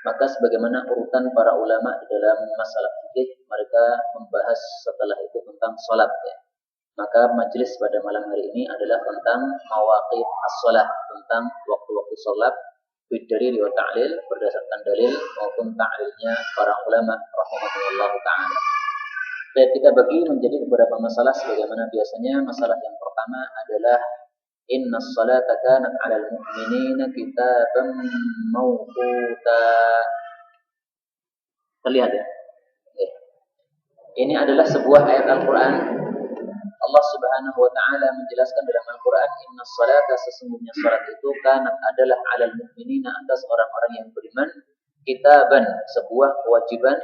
Maka sebagaimana urutan para ulama di dalam masalah fikih, mereka membahas setelah itu tentang salat ya. Maka majelis pada malam hari ini adalah tentang mawaqit as-salat, tentang waktu-waktu salat bidalil wa ta'lil, berdasarkan dalil maupun ta'lilnya para ulama rahimahullah ta'ala. Baik, kita bagi menjadi beberapa masalah sebagaimana biasanya. Masalah yang pertama adalah inna salata kanat 'alal mu'minina kitaban mawquta. Terlihat ya? Ini adalah sebuah ayat Al-Quran. Allah Subhanahu wa ta'ala menjelaskan dalam Al-Quran, inna salata, sesungguhnya salat itu kanat adalah 'alal mu'minina, atas orang-orang yang beriman, kitaban, sebuah kewajiban,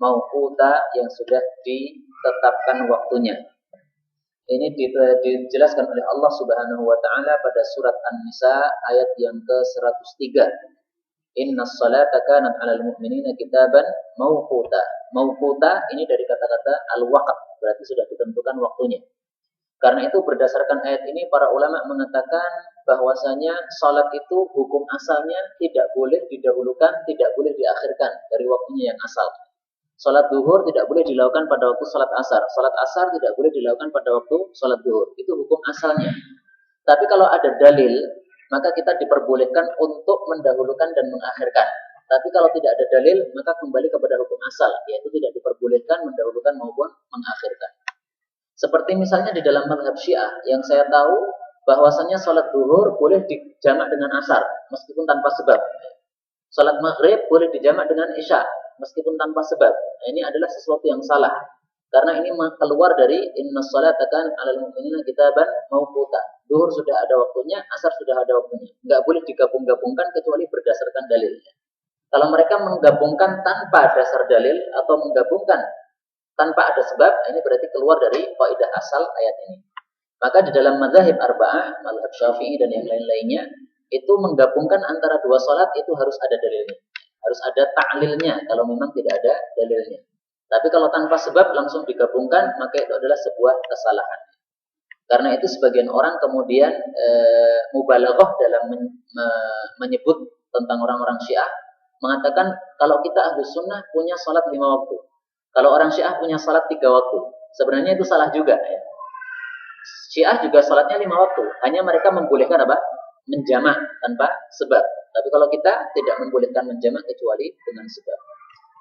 mawquta, yang sudah ditetapkan waktunya. Ini dijelaskan oleh Allah Subhanahu wa ta'ala pada surat An-Nisa ayat yang ke-103. Inna salata kanat 'alal mu'minina kitaban mawquta. Mawquta ini dari kata-kata al-waqt, berarti sudah ditentukan waktunya. Karena itu berdasarkan ayat ini para ulama mengatakan bahwasanya salat itu hukum asalnya tidak boleh didahulukan, tidak boleh diakhirkan dari waktunya yang asal. Salat duhur tidak boleh dilakukan pada waktu salat asar. Salat asar tidak boleh dilakukan pada waktu salat duhur. Itu hukum asalnya. Tapi kalau ada dalil, maka kita diperbolehkan untuk mendahulukan dan mengakhirkan. Tapi kalau tidak ada dalil, maka kembali kepada hukum asal, yaitu tidak diperbolehkan mendahulukan maupun mengakhirkan. Seperti misalnya di dalam mazhab Syiah, yang saya tahu bahwasanya salat duhur boleh dijamak dengan asar, meskipun tanpa sebab. Salat maghrib boleh dijamak dengan isya, meskipun tanpa sebab. Nah, ini adalah sesuatu yang salah. Karena ini keluar dari inna salata kanat 'alal mu'minina kitaban mawquta. Duhur sudah ada waktunya, asar sudah ada waktunya. Enggak boleh digabung-gabungkan kecuali berdasarkan dalilnya. Kalau mereka menggabungkan tanpa dasar dalil atau menggabungkan tanpa ada sebab, ini berarti keluar dari kaidah asal ayat ini. Maka di dalam mazhab arba'ah, mazhab Syafi'i dan yang lain-lainnya, itu menggabungkan antara dua salat itu harus ada dalilnya. Harus ada ta'lilnya kalau memang tidak ada dalilnya. Tapi kalau tanpa sebab langsung digabungkan, maka itu adalah sebuah kesalahan. Karena itu sebagian orang kemudian mubalaghah dalam menyebut tentang orang-orang Syiah, mengatakan kalau kita Ahlus Sunnah punya salat 5 waktu. Kalau orang Syiah punya salat 3 waktu. Sebenarnya itu salah juga ya. Syiah juga salatnya 5 waktu. Hanya mereka membolehkan apa? Menjamak tanpa sebab. Tapi kalau kita tidak membolehkan menjamak kecuali dengan sebab.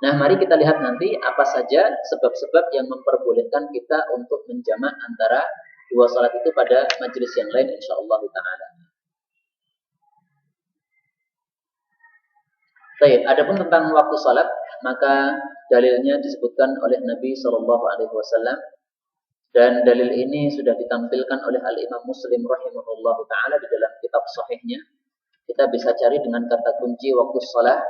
Nah, mari kita lihat nanti apa saja sebab-sebab yang memperbolehkan kita untuk menjamak antara dua salat itu pada majelis yang lain insyaallah taala. Baik, adapun tentang waktu salat, maka dalilnya disebutkan oleh Nabi sallallahu alaihi wasallam, dan dalil ini sudah ditampilkan oleh Al-Imam Muslim rahimahullahu taala di dalam kitab sahihnya. Kita bisa cari dengan kata kunci waktu salat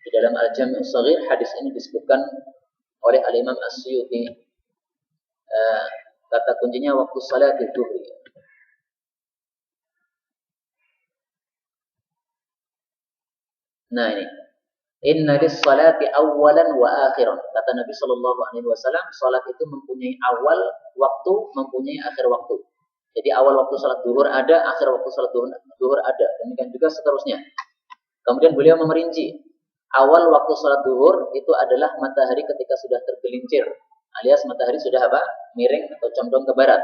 di dalam Al-Jami' Shaghir. Hadis ini disebutkan oleh Al-Imam As-Suyuti. Kata kuncinya waktu salat zuhri. Nah ini, inna lis-salati awwalan wa akhiran. Kata Nabi sallallahu alaihi wasallam, salat itu mempunyai awal waktu, mempunyai akhir waktu. Jadi awal waktu salat zuhur ada, akhir waktu salat zuhur ada. Demikian juga seterusnya. Kemudian beliau memerinci, awal waktu salat zuhur itu adalah matahari ketika sudah tergelincir, alias matahari sudah apa? Miring atau condong ke barat.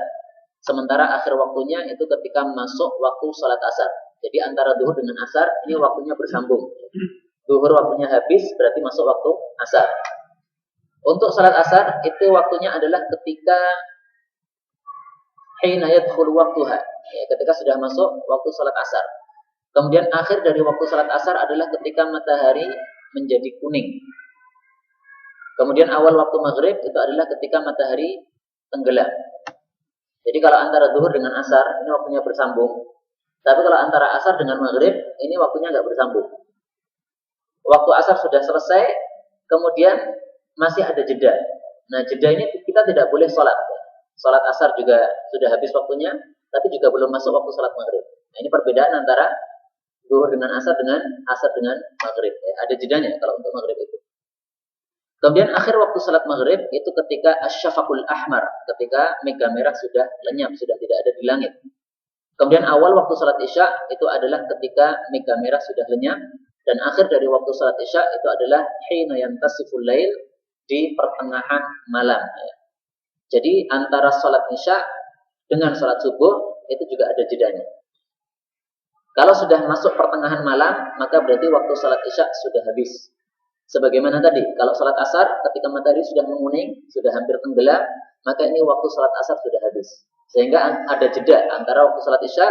Sementara akhir waktunya itu ketika masuk waktu salat asar. Jadi antara zuhur dengan asar ini waktunya bersambung. Zuhur waktunya habis berarti masuk waktu asar. Untuk salat asar itu waktunya adalah ketika hina yadkhulu waqtuha, ya, ketika sudah masuk waktu salat asar. Kemudian akhir dari waktu salat asar adalah ketika matahari menjadi kuning. Kemudian awal waktu maghrib itu adalah ketika matahari tenggelam. Jadi kalau antara zuhur dengan asar ini waktunya bersambung. Tapi kalau antara asar dengan maghrib ini waktunya nggak bersambung. Waktu asar sudah selesai, kemudian masih ada jeda. Nah, jeda ini kita tidak boleh sholat. Sholat asar juga sudah habis waktunya, tapi juga belum masuk waktu sholat maghrib. Nah, ini perbedaan antara zuhur dengan asar dengan maghrib. Ya, ada jedanya kalau untuk maghrib itu. Kemudian akhir waktu salat maghrib itu ketika asyafaqul ahmar, ketika mega merah sudah lenyap, sudah tidak ada di langit. Kemudian awal waktu salat isya itu adalah ketika mega merah sudah lenyap, Dan akhir dari waktu salat Isya itu adalah hina yantasiful lail, di pertengahan malam. Ya. Jadi antara salat Isya dengan salat subuh itu juga ada jedanya. Kalau sudah masuk pertengahan malam, maka berarti waktu salat Isya sudah habis. Sebagaimana tadi, kalau salat asar ketika matahari sudah menguning, sudah hampir tenggelam, maka ini waktu salat asar sudah habis. Sehingga ada jeda antara waktu salat Isya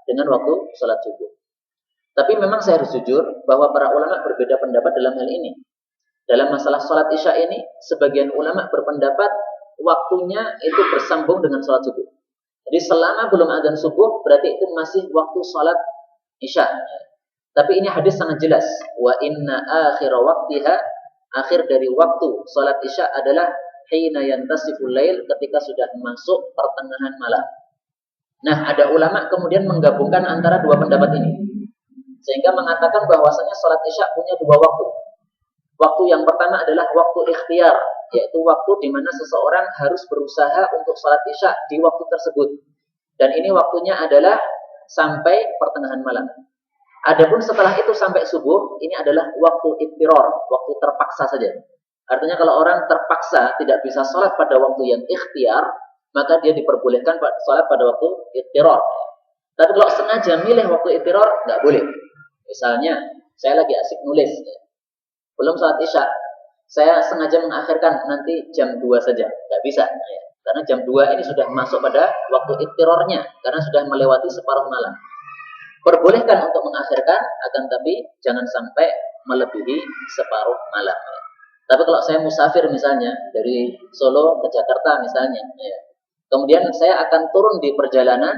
dengan waktu salat subuh. Tapi memang saya harus jujur bahwa para ulama berbeda pendapat dalam hal ini. Dalam masalah salat Isya ini, sebagian ulama berpendapat waktunya itu bersambung dengan salat subuh. Jadi selama belum adzan subuh, berarti itu masih waktu salat Isya. Tapi ini hadis sangat jelas. Wa inna akhira waqtiha, akhir dari waktu salat Isya adalah hina yantasiful lail, ketika sudah masuk pertengahan malam. Nah, ada ulama kemudian menggabungkan antara dua pendapat ini, sehingga mengatakan bahwasanya salat Isya punya dua waktu. Waktu yang pertama adalah waktu ikhtiar, yaitu waktu di mana seseorang harus berusaha untuk salat Isya di waktu tersebut. Dan ini waktunya adalah sampai pertengahan malam. Adapun setelah itu sampai subuh, ini adalah waktu ittiror, waktu terpaksa saja. Artinya kalau orang terpaksa tidak bisa sholat pada waktu yang ikhtiar, maka dia diperbolehkan sholat pada waktu ittiror. Tapi kalau sengaja milih waktu ittiror, nggak boleh. Misalnya, saya lagi asik nulis, belum sholat Isya, saya sengaja mengakhirkan nanti jam 2 saja, nggak bisa. Karena jam 2 ini sudah masuk pada waktu ittirornya, karena sudah melewati separuh malam. Perbolehkan untuk mengakhirkan, akan tapi jangan sampai melebihi separuh malam. Tapi kalau saya musafir misalnya dari Solo ke Jakarta misalnya, kemudian saya akan turun di perjalanan,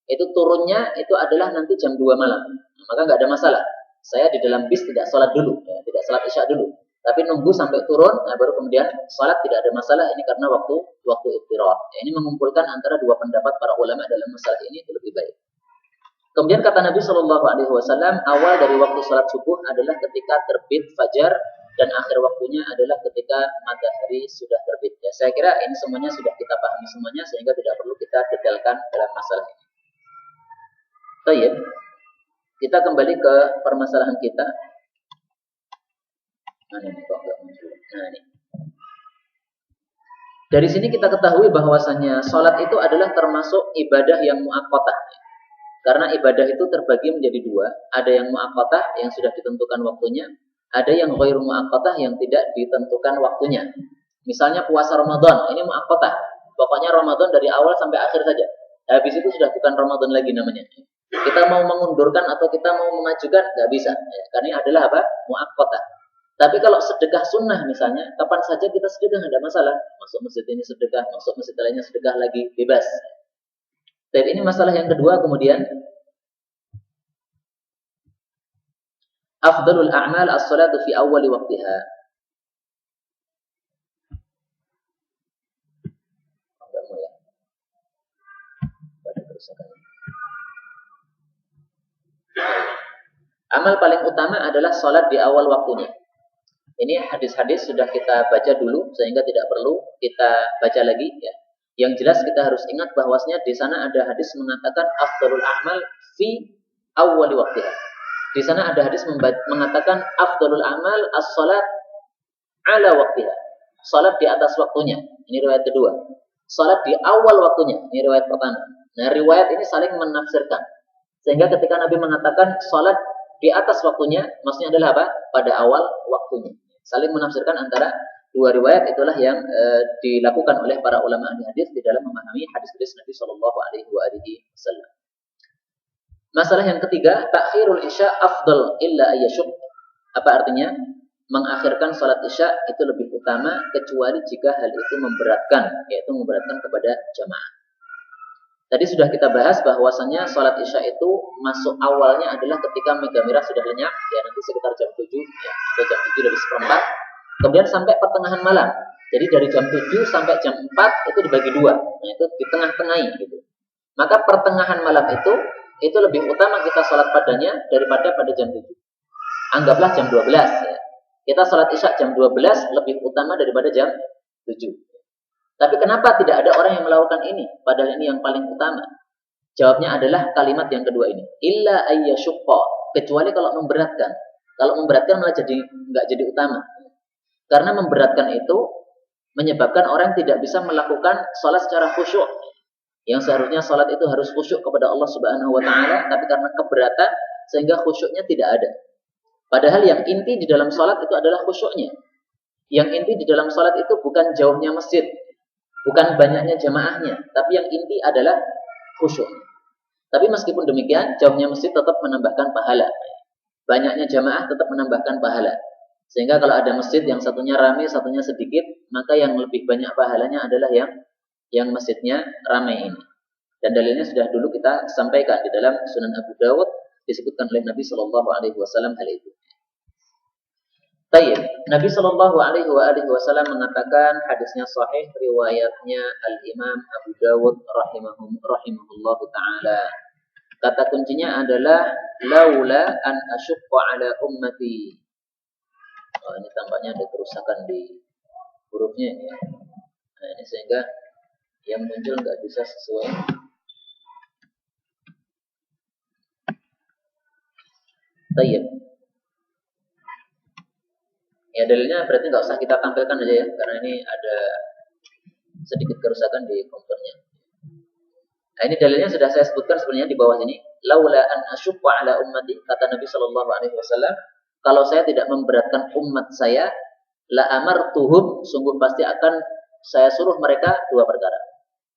itu turunnya itu adalah nanti jam 2 malam, maka nggak ada masalah. Saya di dalam bis tidak sholat dulu, tidak sholat Isya dulu, tapi nunggu sampai turun, baru kemudian sholat, tidak ada masalah. Ini karena waktu ittiror. Ini mengumpulkan antara dua pendapat para ulama dalam masalah ini, itu lebih baik. Kemudian kata Nabi Shallallahu Alaihi Wasallam, awal dari waktu salat subuh adalah ketika terbit fajar, dan akhir waktunya adalah ketika matahari sudah terbit. Ya, saya kira ini semuanya sudah kita pahami semuanya, sehingga tidak perlu kita detailkan dalam masalah ini. Baik, kita kembali ke permasalahan kita. Nah, ini kok enggak muncul. Nah, ini. Dari sini kita ketahui bahwasanya sholat itu adalah termasuk ibadah yang muaqqatah. Karena ibadah itu terbagi menjadi dua. Ada yang muaqqatah yang sudah ditentukan waktunya, ada yang ghairu muaqqatah yang tidak ditentukan waktunya. Misalnya puasa Ramadan, ini muaqqatah. Pokoknya Ramadan dari awal sampai akhir saja. Habis itu sudah bukan Ramadan lagi namanya. Kita mau mengundurkan atau kita mau memajukan, nggak bisa. Karena ini adalah apa? Muaqqatah. Tapi kalau sedekah sunnah misalnya, kapan saja kita sedekah, nggak ada masalah. Masuk masjid ini sedekah, masuk masjid lainnya sedekah lagi, bebas. Dan ini masalah yang kedua kemudian. Afdalul a'mal as-salatu fi awwali waqtiha. Amal paling utama adalah salat di awal waktunya. Ini hadis-hadis sudah kita baca dulu, sehingga tidak perlu kita baca lagi, ya. Yang jelas kita harus ingat bahwasanya di sana ada hadis mengatakan afdalul a'mal fi awwali waqtiha. Di sana ada hadis mengatakan afdalul amal as-salat ala waqtiha. Salat di atas waktunya. Ini riwayat kedua. Salat di awal waktunya. Ini riwayat pertama. Nah, riwayat ini saling menafsirkan. Sehingga ketika Nabi mengatakan salat di atas waktunya, maksudnya adalah apa? Pada awal waktunya. Saling menafsirkan antara dua riwayat, itulah yang dilakukan oleh para ulama ahli hadis di dalam memahami hadis-hadis Nabi Shallallahu Alaihi Wasallam. Masalah yang ketiga, takhirul isya afdal illa ayyashuk. Apa artinya? Mengakhirkan salat isya itu lebih utama kecuali jika hal itu memberatkan, yaitu memberatkan kepada jamaah. Tadi sudah kita bahas bahwasanya salat isya itu masuk awalnya adalah ketika mega merah sudah lenyap, ya nanti sekitar jam 7, ya, atau jam 7 lebih seperempat. Kemudian sampai pertengahan malam. Jadi dari jam 7 sampai jam 4 itu dibagi dua. Nah, itu di tengah-tengahi gitu. Maka pertengahan malam itu lebih utama kita salat padanya daripada pada jam 7. Anggaplah jam 12, ya. Kita salat isya jam 12 lebih utama daripada jam 7. Tapi kenapa tidak ada orang yang melakukan ini? Padahal ini yang paling utama. Jawabnya adalah kalimat yang kedua ini. Illa ayyashukka. Kecuali kalau memberatkan. Kalau memberatkan malah jadi nggak jadi utama. Karena memberatkan itu menyebabkan orang tidak bisa melakukan sholat secara khusyuk. Yang seharusnya sholat itu harus khusyuk kepada Allah Subhanahu wa Ta'ala, tapi karena keberatan sehingga khusyuknya tidak ada. Padahal yang inti di dalam sholat itu adalah khusyuknya. Yang inti di dalam sholat itu bukan jauhnya masjid, bukan banyaknya jamaahnya, tapi yang inti adalah khusyuknya. Tapi meskipun demikian, jauhnya masjid tetap menambahkan pahala. Banyaknya jamaah tetap menambahkan pahala. Sehingga kalau ada masjid yang satunya ramai, satunya sedikit, maka yang lebih banyak pahalanya adalah yang masjidnya ramai ini. Dan dalilnya sudah dulu kita sampaikan di dalam Sunan Abu Dawud, disebutkan oleh Nabi Shallallahu Alaihi Wasallam hal itu. Tayyib. Nabi Shallallahu Alaihi Wasallam mengatakan, hadisnya sahih, riwayatnya Al Imam Abu Dawud rahimahullahu taala. Kata kuncinya adalah laula an asyqa ala ummati. Oh, ini tampaknya ada kerusakan di hurufnya ini. Nah, ini sehingga yang muncul nggak bisa sesuai. Tayyib. Ya, dalilnya berarti nggak usah kita tampilkan aja ya, karena ini ada sedikit kerusakan di komputernya. Nah, ini dalilnya sudah saya sebutkan sebenarnya di bawah sini. Laula an asyqa ala ummati, kata Nabi Shallallahu Alaihi Wasallam, kalau saya tidak memberatkan umat saya, la amartuhum, sungguh pasti akan saya suruh mereka dua perkara.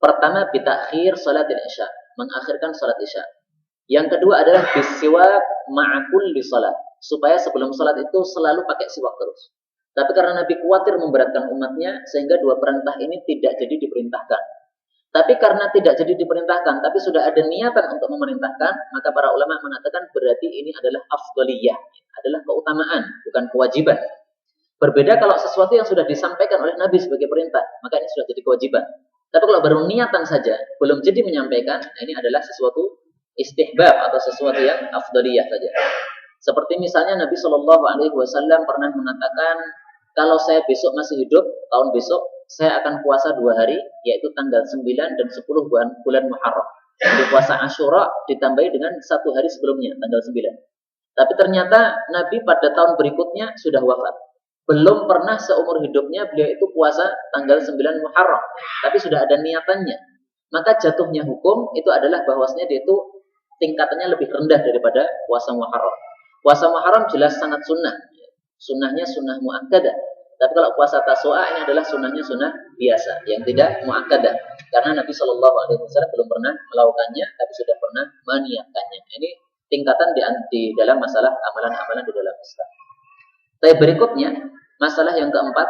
Pertama, bitakhir salatil isya, mengakhirkan salat isya. Yang kedua adalah bisiwak ma'akul li salat, supaya sebelum salat itu selalu pakai siwak terus. Tapi karena Nabi khawatir memberatkan umatnya, sehingga dua perintah ini tidak jadi diperintahkan. Tapi karena tidak jadi diperintahkan, tapi sudah ada niatan untuk memerintahkan, maka para ulama mengatakan berarti ini adalah afdaliyah, adalah keutamaan, bukan kewajiban. Berbeda kalau sesuatu yang sudah disampaikan oleh Nabi sebagai perintah, maka ini sudah jadi kewajiban. Tapi kalau baru niatan saja, belum jadi menyampaikan, ini adalah sesuatu istihbab atau sesuatu yang afdaliyah saja. Seperti misalnya Nabi Shallallahu Alaihi Wasallam pernah mengatakan, kalau saya besok masih hidup, tahun besok saya akan puasa 2 hari, yaitu tanggal 9 dan 10 bulan Muharram. Jadi puasa Asyura ditambahi dengan 1 hari sebelumnya, tanggal 9. Tapi ternyata Nabi pada tahun berikutnya sudah wafat. Belum pernah seumur hidupnya beliau itu puasa tanggal 9 Muharram, tapi sudah ada niatannya. Maka jatuhnya hukum itu adalah bahwasanya dia itu tingkatannya lebih rendah daripada puasa Muharram. Puasa Muharram jelas sangat sunnah. Sunnahnya sunnah muakkadah. Tapi kalau puasa Tasu'a ini adalah sunnahnya sunnah biasa yang tidak muakkadah. Karena Nabi Shallallahu Alaihi Wasallam belum pernah melakukannya, tapi sudah pernah meniatkannya. Ini tingkatan di dalam masalah amalan-amalan di dalam Islam. Tapi berikutnya masalah yang keempat,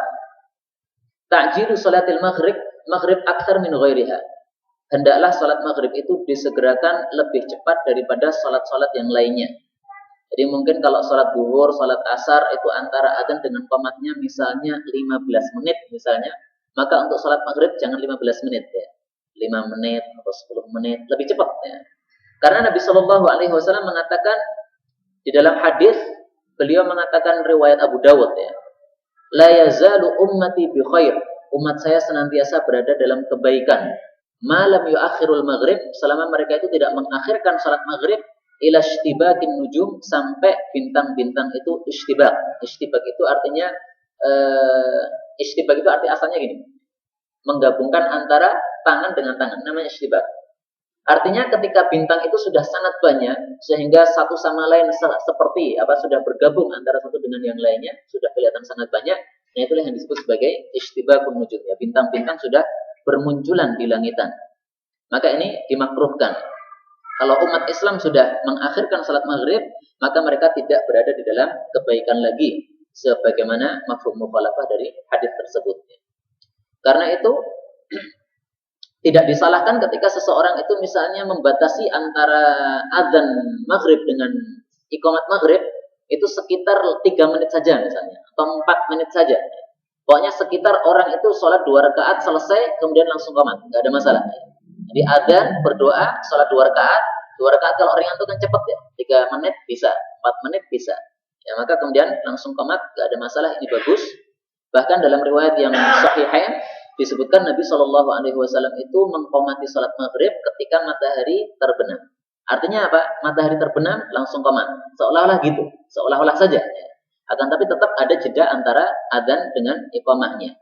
ta'jilu salatil maghrib aktsar min ghairiha. Hendaklah salat maghrib itu disegerakan lebih cepat daripada salat-salat yang lainnya. Jadi mungkin kalau sholat zuhur, sholat asar itu antara adzan dengan qomatnya misalnya 15 menit misalnya, maka untuk sholat maghrib jangan 15 menit ya, 5 menit atau 10 menit, lebih cepat ya. Karena Nabi Shallallahu Alaihi Wasallam mengatakan di dalam hadis, beliau mengatakan riwayat Abu Dawud ya, la yazalu ummati bi khair, umat saya senantiasa berada dalam kebaikan, malam yuakhirul maghrib, selama mereka itu tidak mengakhirkan sholat maghrib, ila ishtibakin nujum, sampai bintang-bintang itu ishtibak. Ishtibak itu artinya ishtibak itu arti asalnya gini, menggabungkan antara tangan dengan tangan, namanya ishtibak. Artinya ketika bintang itu sudah sangat banyak sehingga satu sama lain seperti sudah bergabung antara satu dengan yang lainnya, sudah kelihatan sangat banyak, nah itulah yang disebut sebagai ishtibakun nujum ya, bintang-bintang sudah bermunculan di langitan. Maka ini dimakruhkan. Kalau umat Islam sudah mengakhirkan salat maghrib, maka mereka tidak berada di dalam kebaikan lagi, sebagaimana mafhum mukhalafah dari hadis tersebut. Karena itu tidak disalahkan ketika seseorang itu misalnya membatasi antara azan maghrib dengan iqamat maghrib itu sekitar 3 menit saja misalnya, atau 4 menit saja. Pokoknya sekitar orang itu sholat 2 rakaat selesai, kemudian langsung qomat, nggak ada masalah. Jadi adzan, berdoa, sholat 2 rakaat. 2 rakaat kalau ringan itu kan cepat ya. 3 menit bisa, 4 menit bisa. Ya, maka kemudian langsung qomat, gak ada masalah, ini bagus. Bahkan dalam riwayat yang sahihain disebutkan Nabi Shallallahu Alaihi Wasallam itu mengqomati sholat maghrib ketika matahari terbenam. Artinya apa? Matahari terbenam langsung qomat. Seolah-olah gitu, seolah-olah saja. Ya. Akan tapi tetap ada jeda antara adzan dengan iqamahnya.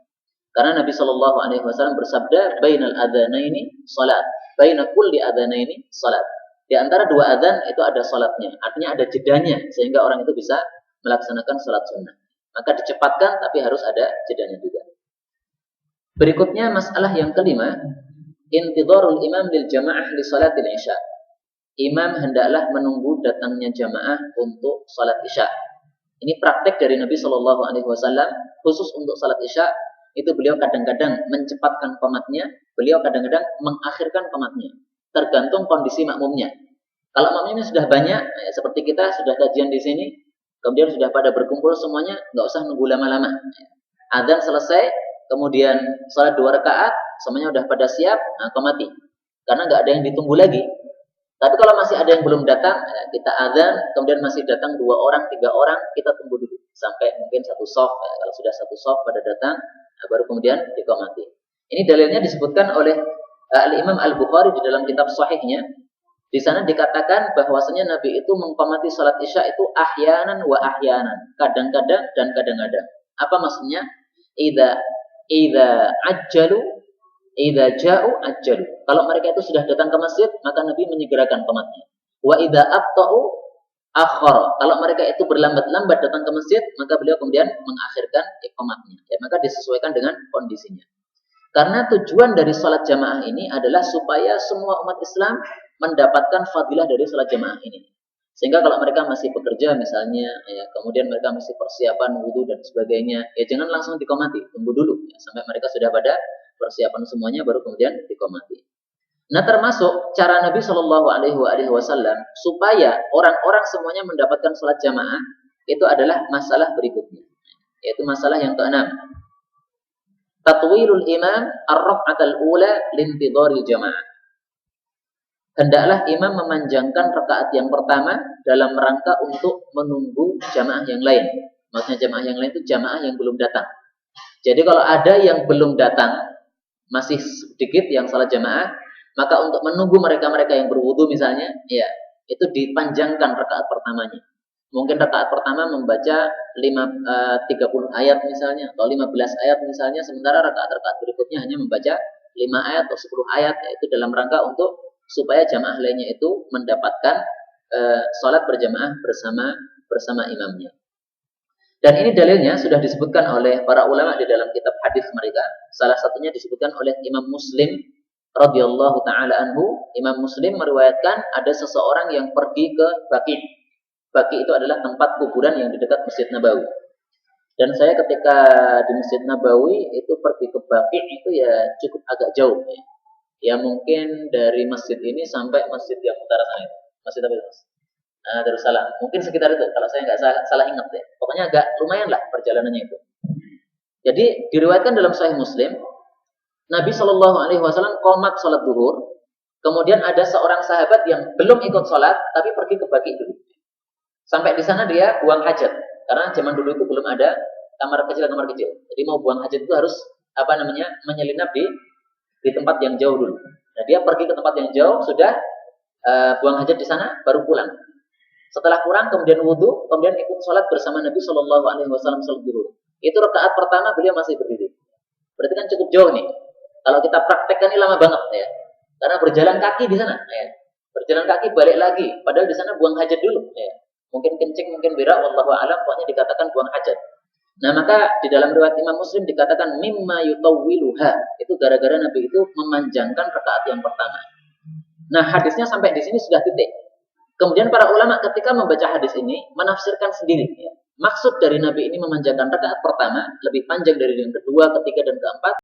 Karena Nabi Shallallahu Alaihi Wasallam bersabda, "Bainal adzanaini salat, baina kulli adzanaini salat." Di antara dua adzan itu ada salatnya. Artinya ada jedanya sehingga orang itu bisa melaksanakan salat sunnah. Maka dicepatkan tapi harus ada jedanya juga. Berikutnya masalah yang kelima, intidharul imam lil jamaah li salatil isya. Imam hendaklah menunggu datangnya jamaah untuk salat isya. Ini praktek dari Nabi Shallallahu Alaihi Wasallam khusus untuk salat isya. Itu beliau kadang-kadang mencepatkan qomatnya, beliau kadang-kadang mengakhirkan qomatnya. Tergantung kondisi makmumnya. Kalau makmumnya sudah banyak, ya, seperti kita sudah kajian di sini, kemudian sudah pada berkumpul semuanya, nggak usah nunggu lama-lama. Adzan selesai, kemudian salat 2 rakaat, semuanya sudah pada siap, nah qomati. Karena nggak ada yang ditunggu lagi. Tapi kalau masih ada yang belum datang, ya, kita adzan, kemudian masih datang 2 orang, 3 orang, kita tunggu dulu sampai mungkin 1 shaf. Ya, kalau sudah 1 shaf pada datang, nah, baru kemudian diqomati. Ini dalilnya disebutkan oleh Al-Imam Al-Bukhari di dalam kitab sahihnya. Di sana dikatakan bahwasanya Nabi itu mengqomati salat isya itu ahyanan wa ahyanan, kadang-kadang dan kadang-kadang. Apa maksudnya? Idza ajjalu, idza ja'u ajjalu. Kalau mereka itu sudah datang ke masjid, maka Nabi menyegerakan qomatnya. Wa idza abta'u akhara. Kalau mereka itu berlambat-lambat datang ke masjid, maka beliau kemudian mengakhirkan iqamatnya. Ya, maka disesuaikan dengan kondisinya. Karena tujuan dari salat jamaah ini adalah supaya semua umat Islam mendapatkan fadilah dari salat jamaah ini. Sehingga kalau mereka masih bekerja misalnya, ya, kemudian mereka masih persiapan wudu dan sebagainya, ya jangan langsung diqomati, tunggu dulu ya, sampai mereka sudah pada persiapan semuanya baru kemudian diqomati. Nah, termasuk cara Nabi Shallallahu Alaihi Wasallam supaya orang-orang semuanya mendapatkan salat jamaah itu adalah masalah berikutnya, yaitu masalah yang keenam. Tatwilul imam ar-rak'atal ula lintidharil jamaah. Hendaklah imam memanjangkan rakaat yang pertama dalam rangka untuk menunggu jamaah yang lain. Maksudnya jamaah yang lain itu jamaah yang belum datang. Jadi kalau ada yang belum datang, masih sedikit yang salat jamaah, maka untuk menunggu mereka-mereka yang berwudu misalnya, ya, itu dipanjangkan rakaat pertamanya. Mungkin rakaat pertama membaca 30 ayat misalnya, atau 15 ayat misalnya, sementara rakaat-rakaat berikutnya hanya membaca 5 ayat atau 10 ayat, yaitu dalam rangka untuk supaya jamaah lainnya itu mendapatkan salat berjamaah bersama imamnya. Dan ini dalilnya sudah disebutkan oleh para ulama di dalam kitab hadis mereka. Salah satunya disebutkan oleh Imam Muslim radhiyallahu taala anhu. Imam Muslim meriwayatkan ada seseorang yang pergi ke Baqi. Baqi itu adalah tempat kuburan yang di dekat Masjid Nabawi. Dan saya ketika di Masjid Nabawi itu pergi ke Baqi itu ya cukup agak jauh ya. Ya mungkin dari masjid ini sampai masjid yang utara sana itu. Masjid apa itu, Mas? Darussalam. Mungkin sekitar itu kalau saya nggak salah ingat ya. Pokoknya agak lumayan lah perjalanannya itu. Jadi diriwayatkan dalam Sahih Muslim, Nabi Shallallahu Alaihi Wasallam qomat salat duhur. Kemudian ada seorang sahabat yang belum ikut salat tapi pergi ke Baqi dulu. Sampai di sana dia buang hajat. Karena zaman dulu itu belum ada kamar kecil. Jadi mau buang hajat itu harus menyelinap di tempat yang jauh dulu. Nah, dia pergi ke tempat yang jauh, sudah buang hajat di sana, baru pulang. Setelah pulang, kemudian wudu, kemudian ikut sholat bersama Nabi Shallallahu Alaihi Wasallam sholat duhur. Itu rakaat pertama beliau masih berdiri. Berarti kan cukup jauh nih. Kalau kita praktekkan ini lama banget ya. Karena berjalan kaki di sana. Ya. Berjalan kaki balik lagi, padahal di sana buang hajat dulu. Ya. Mungkin kencing, mungkin berak, wallahu a'lam, pokoknya dikatakan buang hajat. Nah, maka di dalam riwayat Imam Muslim dikatakan mimma yutawwiluha. Itu gara-gara Nabi itu memanjangkan rakaat yang pertama. Nah, hadisnya sampai di sini sudah titik. Kemudian para ulama ketika membaca hadis ini menafsirkan sendiri. Ya. Maksud dari Nabi ini memanjangkan rakaat pertama lebih panjang dari yang kedua, ketiga, dan keempat.